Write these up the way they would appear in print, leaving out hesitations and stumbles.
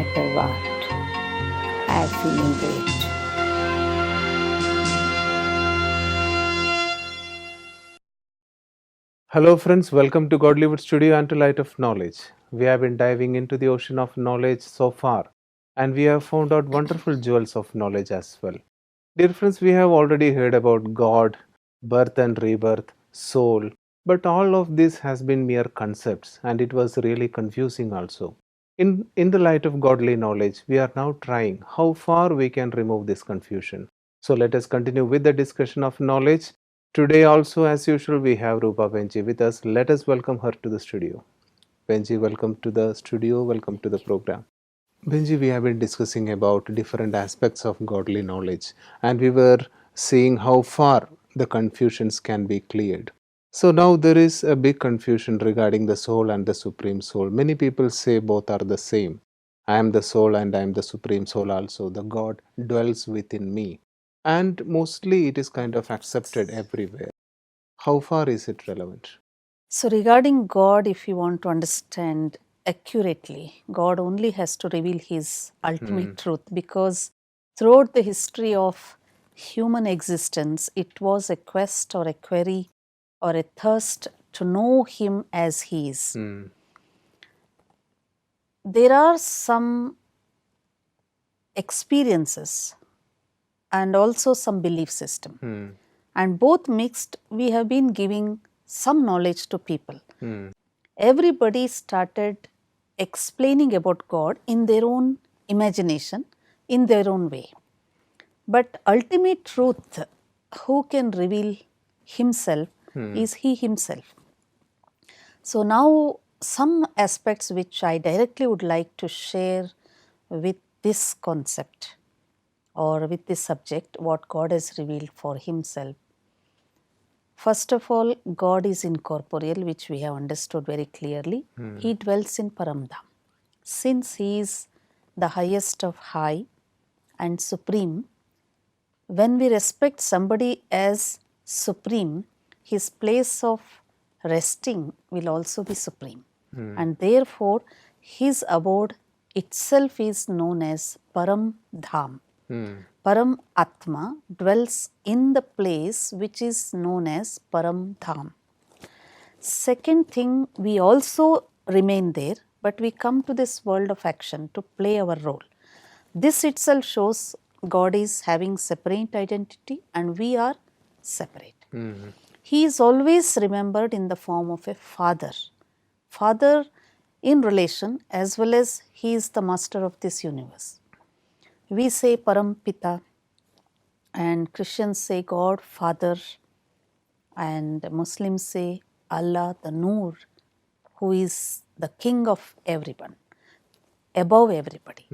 matter what. I am feeling great. Hello friends, welcome to Godlywood Studio and to Light of Knowledge. We have been diving into the ocean of knowledge so far, and we have found out wonderful jewels of knowledge as well. Dear friends, we have already heard about God, birth and rebirth, soul, but all of this has been mere concepts and it was really confusing also. In the light of godly knowledge, we are now trying how far we can remove this confusion. So let us continue with the discussion of knowledge. Today also, as usual, we have Rupa Behenji with us. Let us welcome her to the studio. Behenji, welcome to the studio. Welcome to the program. Behenji, we have been discussing about different aspects of godly knowledge, and we were seeing how far the confusions can be cleared. So now there is a big confusion regarding the soul and the supreme soul. Many people say both are the same. I am the soul and I am the supreme soul also. The God dwells within me. And mostly it is kind of accepted everywhere. How far is it relevant? So, regarding God, if you want to understand accurately, God only has to reveal His ultimate truth, because throughout the history of human existence, it was a quest or a query or a thirst to know Him as He is. There are some experiences and also some belief system, and both mixed, we have been giving some knowledge to people. Everybody started explaining about God in their own imagination, in their own way. But ultimate truth, who can reveal Himself, is He Himself. So now some aspects which I directly would like to share with this concept or with this subject, what God has revealed for Himself. First of all, God is incorporeal, which we have understood very clearly. He dwells in Paramdham. Since He is the highest of high and supreme, when we respect somebody as supreme, his place of resting will also be supreme. And therefore, his abode itself is known as Param Dham. Param Atma dwells in the place which is known as Param Dham. Second thing, we also remain there, but we come to this world of action to play our role. This itself shows God is having separate identity and we are separate. He is always remembered in the form of a father. Father in relation, as well as He is the master of this universe. We say Param Pita, and Christians say God, Father, and Muslims say Allah, the Noor, who is the king of everyone, above everybody.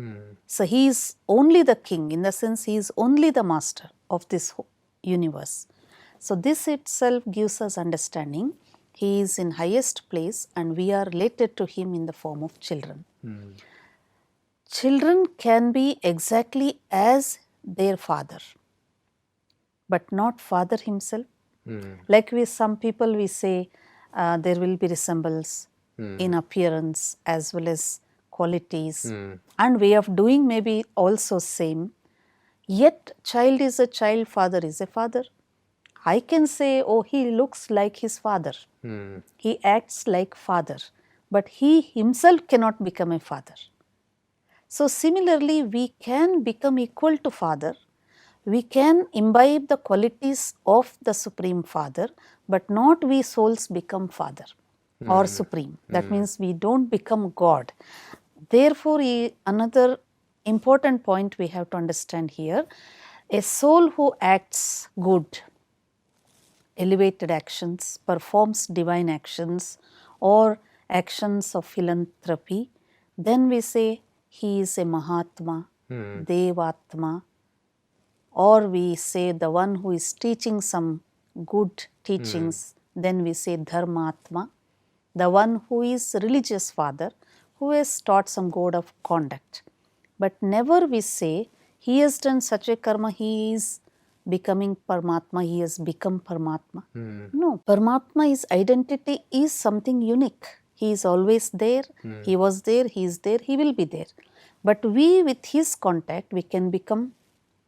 So He is only the king, in the sense He is only the master of this universe. So this itself gives us understanding He is in highest place and we are related to Him in the form of children. Children can be exactly as their father, but not father himself. Like some people we say there will be resemblance in appearance as well as qualities, and way of doing may be also same. Yet child is a child, father is a father. I can say, oh, he looks like his father. He acts like father, but he himself cannot become a father. So similarly, we can become equal to Father. We can imbibe the qualities of the Supreme Father, but not we souls become Father or Supreme. That means we don't become God. Therefore, another important point we have to understand here, a soul who acts good, elevated actions, performs divine actions or actions of philanthropy, then we say he is a Mahatma, Devatma, or we say the one who is teaching some good teachings, then we say Dharmatma, the one who is religious father, who has taught some code of conduct. But never we say he has done such a karma, he is becoming Paramatma, he has become Paramatma. No, Paramatma's identity is something unique. He is always there, he was there, he is there, he will be there. But we, with his contact, we can become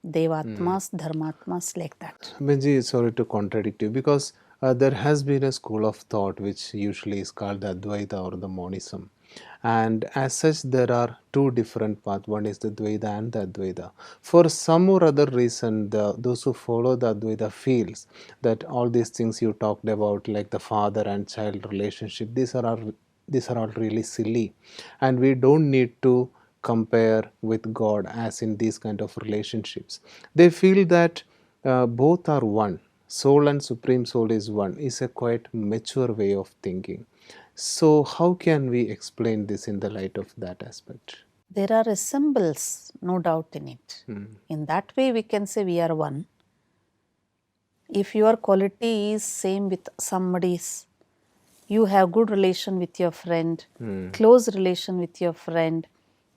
Devatmas, Dharmatmas, like that. Benji, sorry to contradict you, because there has been a school of thought which usually is called the Advaita or the Monism. And as such, there are two different paths. One is the Dvaita and the Advaita. For some or other reason, those who follow the Advaita feels that all these things you talked about, like the father and child relationship, these are all really silly, and we don't need to compare with God as in these kind of relationships. They feel that both are one. Soul and Supreme Soul is one, is a quite mature way of thinking. So, how can we explain this in the light of that aspect? There are symbols, no doubt in it. In that way, we can say we are one. If your quality is same with somebody's, you have good relation with your friend, close relation with your friend,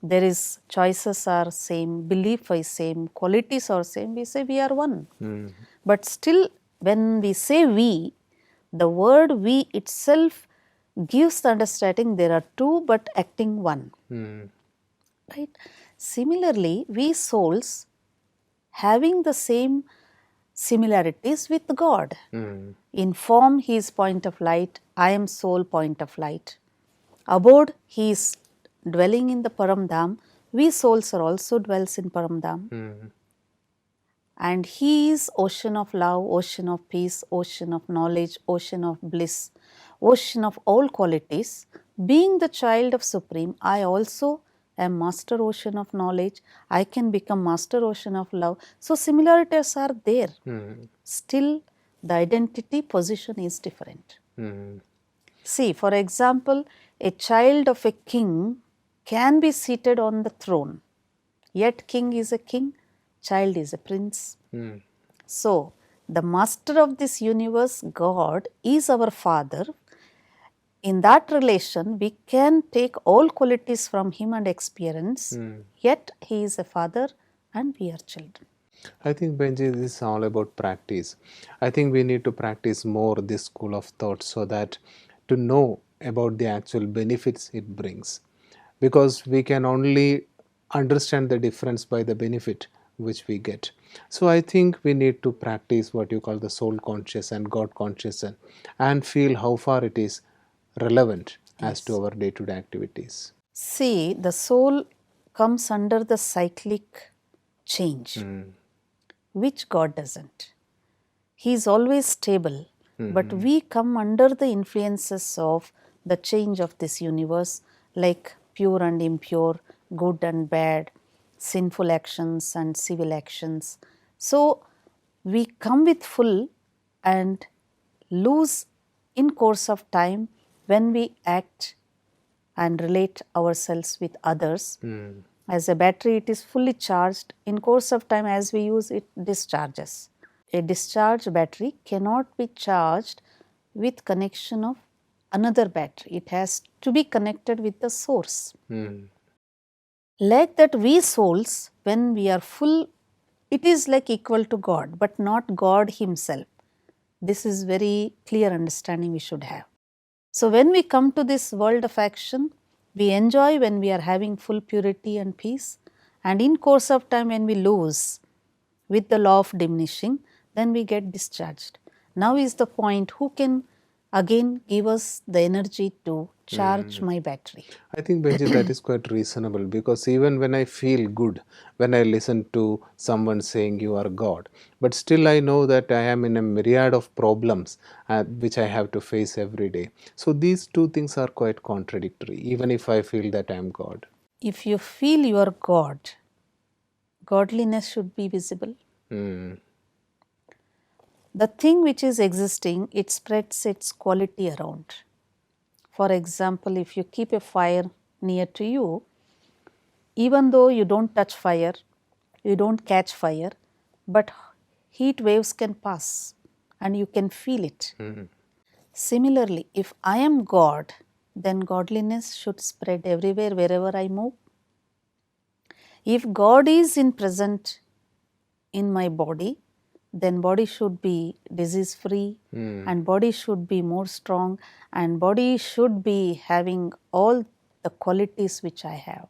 there is choices are same, belief is same, qualities are same, we say we are one. But still, when we say we, the word we itself gives the understanding there are two but acting one. Right? Similarly, we souls having the same similarities with God. In form, he is point of light, I am soul, point of light. Abode, he is dwelling in the Paramdham, we souls are also dwells in Paramdham. And he is ocean of love, ocean of peace, ocean of knowledge, ocean of bliss, ocean of all qualities. Being the child of Supreme, I also am master ocean of knowledge. I can become master ocean of love. So similarities are there. Still, the identity position is different. See, for example, a child of a king can be seated on the throne. Yet king is a king, child is a prince. So, the master of this universe, God, is our father. In that relation, we can take all qualities from him and experience, yet he is a father and we are children. I think, Benji, this is all about practice. I think we need to practice more this school of thought so that to know about the actual benefits it brings. Because we can only understand the difference by the benefit which we get. So I think we need to practice what you call the soul conscious and God conscious and feel how far it is relevant as to our day-to-day activities. See, the soul comes under the cyclic change, which God doesn't. He is always stable, but we come under the influences of the change of this universe, like pure and impure, good and bad, sinful actions and civil actions. So, we come with full and lose in course of time when we act and relate ourselves with others. As a battery, it is fully charged. In course of time, as we use it, discharges. A discharged battery cannot be charged with connection of another battery. It has to be connected with the source. Like that, we souls, when we are full, it is like equal to God, but not God himself. This is very clear understanding we should have. So when we come to this world of action, we enjoy when we are having full purity and peace, and in course of time when we lose with the law of diminishing, then we get discharged. Now is the point, who can again give us the energy to charge my battery? I think, Benji, that is quite reasonable, because even when I feel good, when I listen to someone saying you are God, but still I know that I am in a myriad of problems which I have to face every day. So these two things are quite contradictory, even if I feel that I am God. If you feel you are God, godliness should be visible. The thing which is existing, it spreads its quality around. For example, if you keep a fire near to you, even though you don't touch fire, you don't catch fire, but heat waves can pass and you can feel it. Similarly, if I am God, then godliness should spread everywhere, wherever I move. If God is in present in my body, then body should be disease free and body should be more strong and body should be having all the qualities which I have.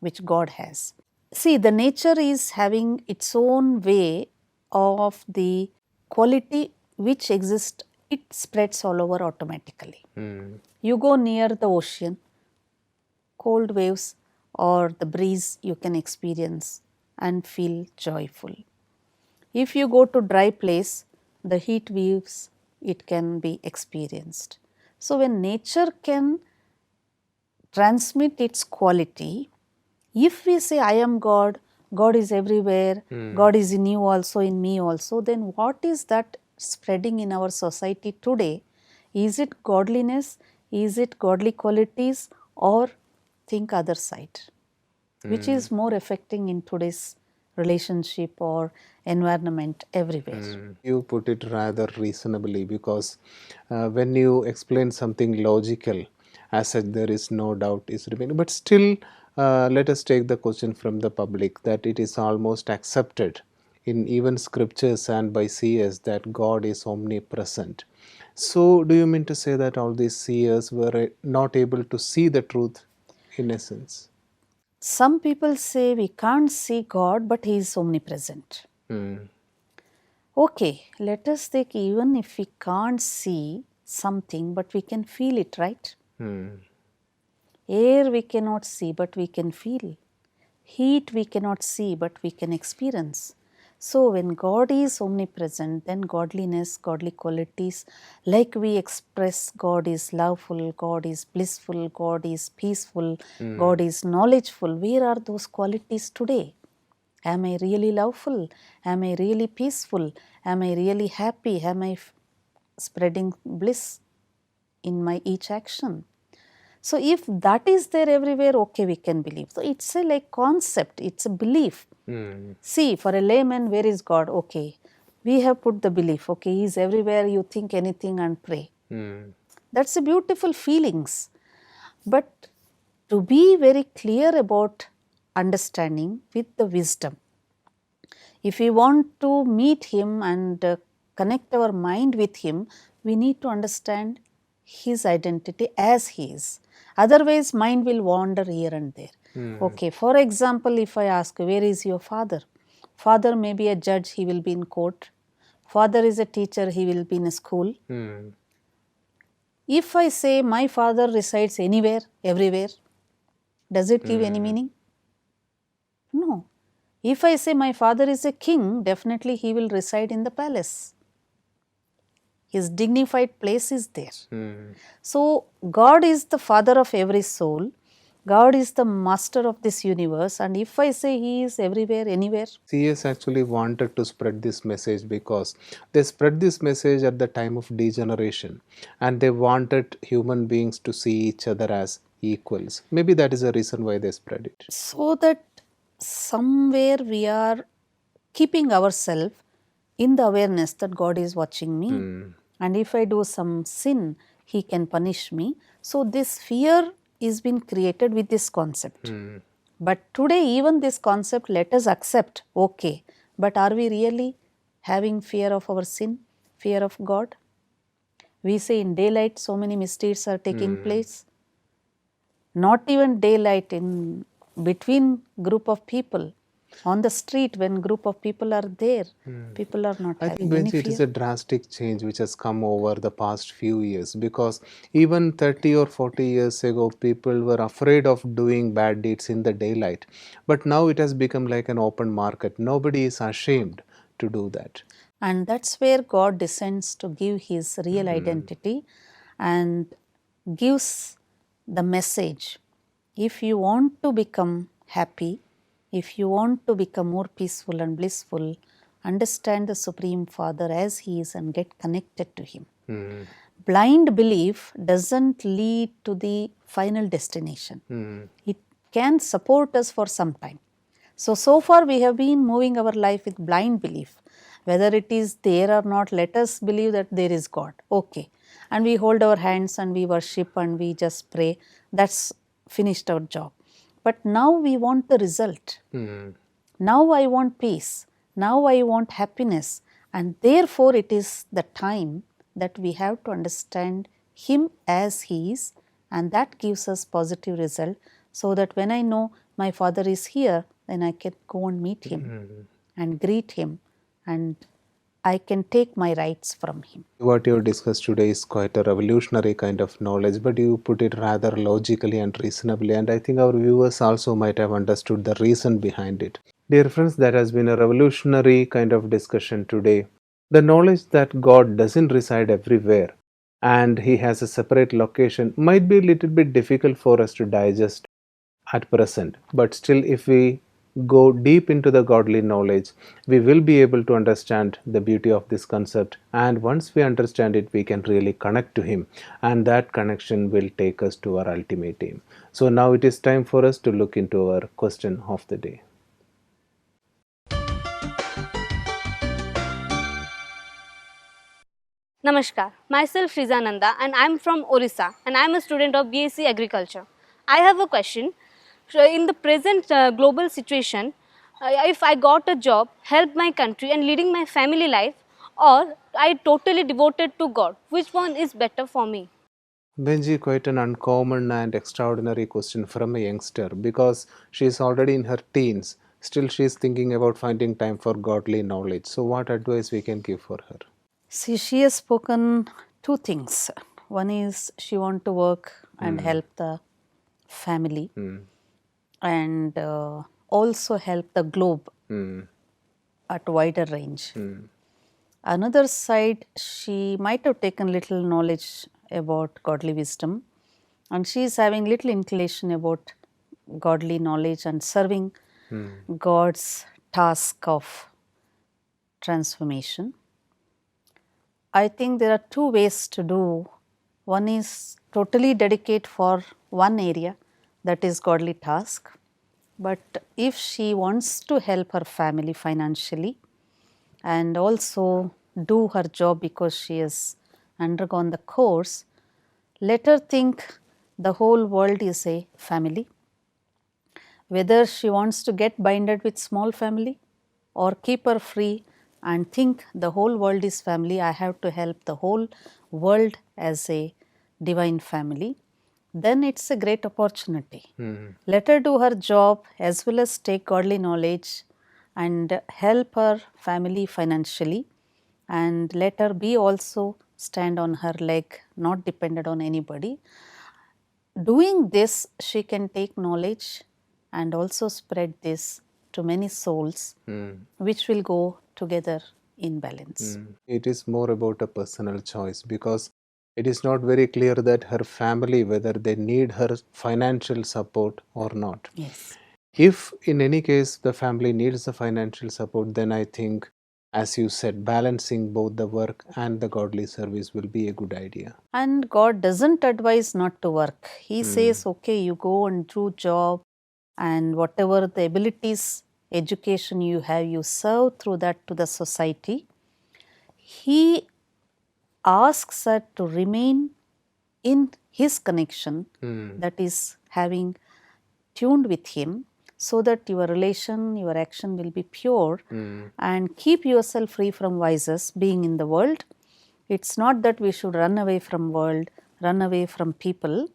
which God has. See, the nature is having its own way of the quality which exists, it spreads all over automatically. You go near the ocean, cold waves or the breeze you can experience and feel joyful. If you go to dry place, the heat waves, it can be experienced. So when nature can transmit its quality, if we say I am God, God is everywhere, God is in you also, in me also, then what is that spreading in our society today? Is it godliness? Is it godly qualities, or think other side? Which is more affecting in today's relationship or environment everywhere? You put it rather reasonably, because when you explain something logical, as such, there is no doubt is remaining. But still, let us take the question from the public, that it is almost accepted in even scriptures and by seers that God is omnipresent. So, do you mean to say that all these seers were not able to see the truth in essence? Some people say we can't see God, but He is omnipresent. Okay, let us take, even if we can't see something, but we can feel it, right? Air we cannot see, but we can feel. Heat we cannot see, but we can experience. So when God is omnipresent, then godliness, godly qualities, like we express, God is loveful, God is blissful, God is peaceful, God is knowledgeful. Where are those qualities today? Am I really loveful? Am I really peaceful? Am I really happy? Am I spreading bliss in my each action? So if that is there everywhere, okay, we can believe. So it's a like concept, it's a belief. See, for a layman, where is God? Okay, we have put the belief, okay, He is everywhere, you think anything and pray. That's a beautiful feelings. But to be very clear about understanding with the wisdom, if we want to meet Him and connect our mind with Him, we need to understand His identity as He is. Otherwise, mind will wander here and there. Okay, for example, if I ask, where is your father? Father may be a judge, he will be in court. Father is a teacher, he will be in a school. If I say my father resides anywhere, everywhere, does it give any meaning? No. If I say my father is a king, definitely he will reside in the palace. His dignified place is there. So, God is the father of every soul. God is the master of this universe, and if I say He is everywhere, anywhere. CS actually wanted to spread this message because they spread this message at the time of degeneration, and they wanted human beings to see each other as equals. Maybe that is the reason why they spread it. So that somewhere we are keeping ourselves in the awareness that God is watching me, and if I do some sin, He can punish me. So this fear is been created with this concept. But today, even this concept, let us accept, okay, but are we really having fear of our sin, fear of God? We say in daylight so many misdeeds are taking place. Not even daylight, in between group of people, on the street when group of people are there, people are not I think, having any Behenji, it is fear. a drastic change which has come over the past few years, because even 30 or 40 years ago, people were afraid of doing bad deeds in the daylight. But now it has become like an open market. Nobody is ashamed to do that. And that's where God descends to give His real identity and gives the message. If you want to become happy, if you want to become more peaceful and blissful, understand the Supreme Father as He is and get connected to Him. Blind belief doesn't lead to the final destination. It can support us for some time. So far we have been moving our life with blind belief. Whether it is there or not, let us believe that there is God. Okay. And we hold our hands and we worship and we just pray. That's finished our job. But now we want the result. Now I want peace. Now I want happiness. And therefore it is the time that we have to understand Him as He is, and that gives us positive result, so that when I know my father is here, then I can go and meet him and greet him, and I can take my rights from him. What you discussed today is quite a revolutionary kind of knowledge, but you put it rather logically and reasonably, and I think our viewers also might have understood the reason behind it. Dear friends, that has been a revolutionary kind of discussion today. The knowledge that God doesn't reside everywhere and He has a separate location might be a little bit difficult for us to digest at present, but still, if we go deep into the godly knowledge, we will be able to understand the beauty of this concept, and once we understand it, we can really connect to Him, and that connection will take us to our ultimate aim. So now it is time for us to look into our question of the day. Namaskar, myself Rizananda and I am from Orissa and I am a student of BSc Agriculture. I have a question. So in the present global situation, if I got a job, help my country and leading my family life, or I totally devoted to God, which one is better for me? Benji, quite an uncommon and extraordinary question from a youngster because she is already in her teens. Still, she is thinking about finding time for godly knowledge. So, what advice we can give for her? See, she has spoken two things. One is she want to work and help the family, and also help the globe at wider range. Another side, she might have taken little knowledge about godly wisdom, and she is having little inclination about godly knowledge and serving God's task of transformation. I think there are two ways to do. One is totally dedicate for one area, that is godly task. But if she wants to help her family financially and also do her job because she has undergone the course, let her think the whole world is a family. Whether she wants to get binded with small family or keep her free and think the whole world is family, I have to help the whole world as a divine family, then it's a great opportunity. Let her do her job as well as take godly knowledge and help her family financially, and let her be also stand on her leg, not dependent on anybody. Doing this, she can take knowledge and also spread this to many souls, which will go together in balance. It is more about a personal choice because it is not very clear that her family, whether they need her financial support or not. Yes. If in any case the family needs the financial support, then I think, as you said, balancing both the work and the godly service will be a good idea. And God doesn't advise not to work. He says, okay, you go and do job, and whatever the abilities, education you have, you serve through that to the society. He asks us to remain in his connection, that is having tuned with him, so that your relation, your action will be pure, and keep yourself free from vices being in the world. It's not that we should run away from world, run away from people.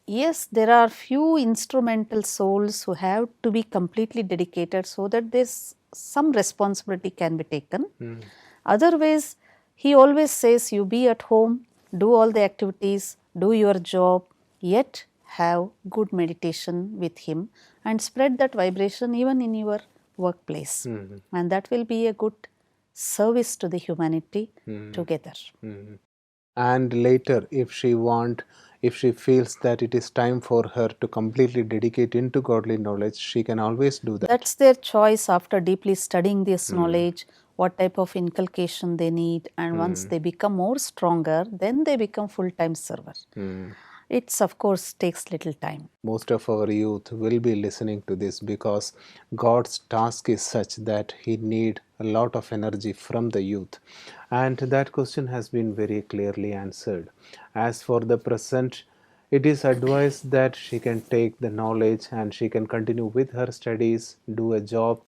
Yes, there are few instrumental souls who have to be completely dedicated so that there's some responsibility can be taken. Otherwise, he always says you be at home, do all the activities, do your job, yet have good meditation with him and spread that vibration even in your workplace. And that will be a good service to the humanity together. And later, if she feels that it is time for her to completely dedicate into godly knowledge, she can always do that. That's their choice after deeply studying this knowledge, what type of inculcation they need, and once they become more stronger, then they become full-time server. It's of course takes little time. Most of our youth will be listening to this because God's task is such that He need a lot of energy from the youth, and that question has been very clearly answered. As for the present, it is advised that she can take the knowledge and she can continue with her studies, do a job,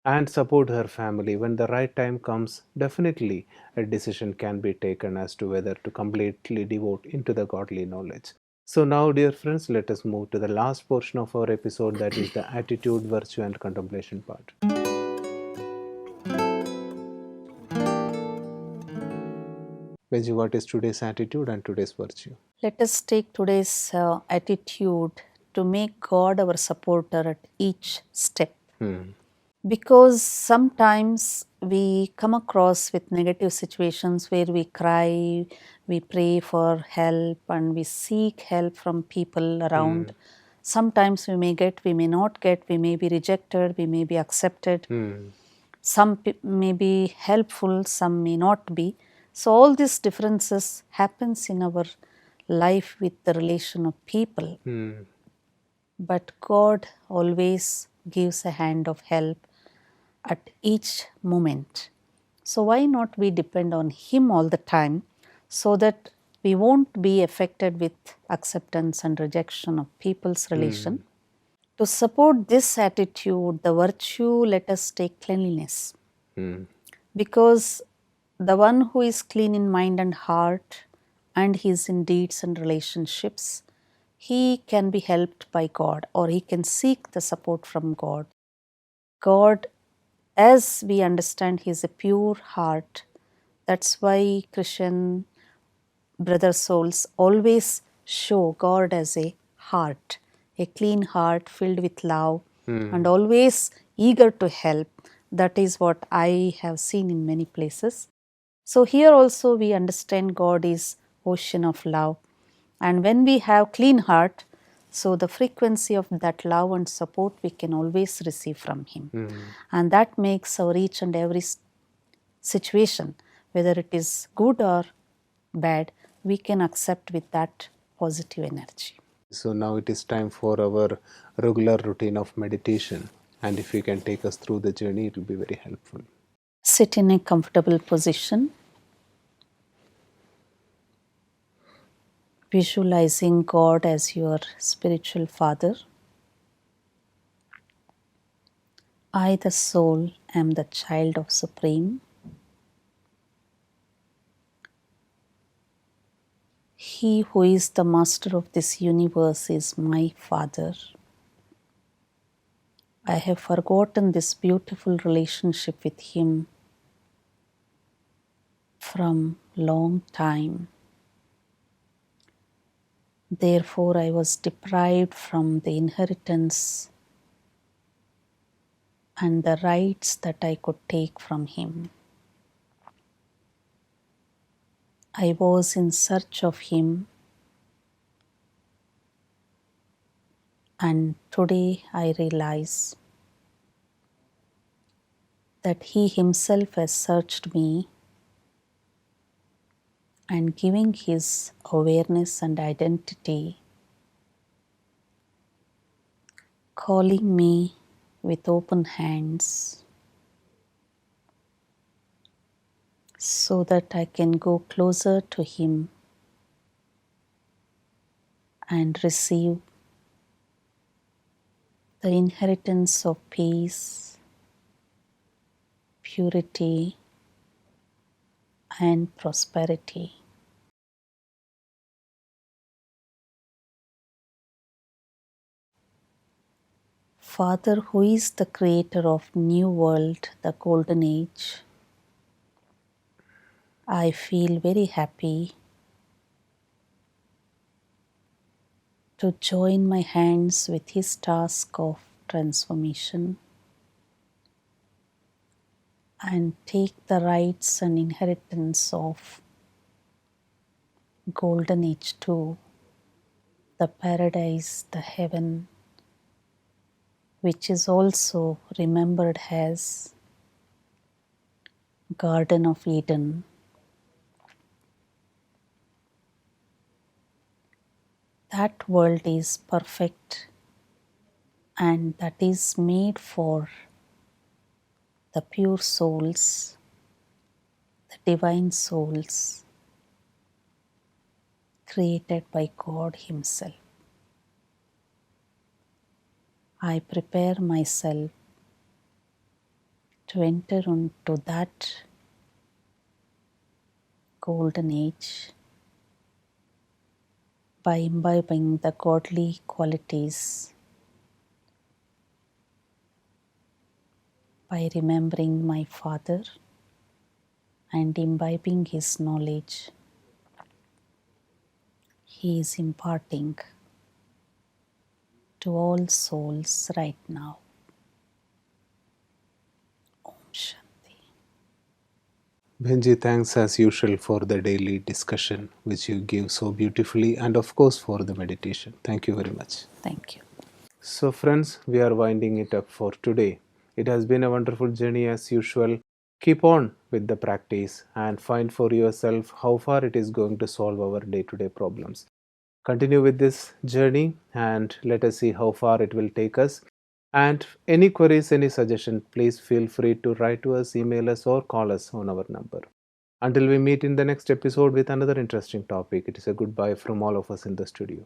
and support her family. When the right time comes, definitely a decision can be taken as to whether to completely devote into the godly knowledge. So now, dear friends, let us move to the last portion of our episode, that is the attitude, virtue and contemplation part. Benji, what is today's attitude and today's virtue? Let us take today's attitude to make God our supporter at each step. Because sometimes we come across with negative situations where we cry, we pray for help, and we seek help from people around. Sometimes we may get, we may not get, we may be rejected, we may be accepted. Some may be helpful, some may not be. So all these differences happens in our life with the relation of people. But God always gives a hand of help at each moment. So why not we depend on Him all the time, so that we won't be affected with acceptance and rejection of people's relation. To support this attitude, the virtue, let us take cleanliness. Because the one who is clean in mind and heart, and he is in deeds and relationships, he can be helped by God, or he can seek the support from God. God, as we understand, he is a pure heart. That's why Christian brother souls always show God as a heart, a clean heart filled with love and always eager to help. That is what I have seen in many places. So here also we understand God is ocean of love, and when we have clean heart, so the frequency of that love and support we can always receive from Him. And that makes our each and every situation, whether it is good or bad, we can accept with that positive energy. So now it is time for our regular routine of meditation. And if you can take us through the journey, it will be very helpful. Sit in a comfortable position, visualizing God as your spiritual father. I, the soul, am the child of Supreme. He who is the master of this universe is my father. I have forgotten this beautiful relationship with him from long time. Therefore, I was deprived from the inheritance and the rights that I could take from him. I was in search of him, and today I realize that he himself has searched me and giving his awareness and identity, calling me with open hands so that I can go closer to him and receive the inheritance of peace, purity, and prosperity. Father, who is the creator of new world, the golden age, I feel very happy to join my hands with his task of transformation and take the rights and inheritance of golden age too, the paradise, the heaven, which is also remembered as Garden of Eden. That world is perfect, and that is made for the pure souls, the divine souls created by God Himself. I prepare myself to enter into that golden age by imbibing the godly qualities, by remembering my father and imbibing his knowledge, he is imparting to all souls right now. Om Shanti. Behenji, thanks as usual for the daily discussion which you give so beautifully, and of course for the meditation. Thank you very much. Thank you. So friends, we are winding it up for today. It has been a wonderful journey as usual. Keep on with the practice and find for yourself how far it is going to solve our day-to-day problems. Continue with this journey and let us see how far it will take us. And any queries, any suggestion, please feel free to write to us, email us, or call us on our number. Until we meet in the next episode with another interesting topic, it is a goodbye from all of us in the studio.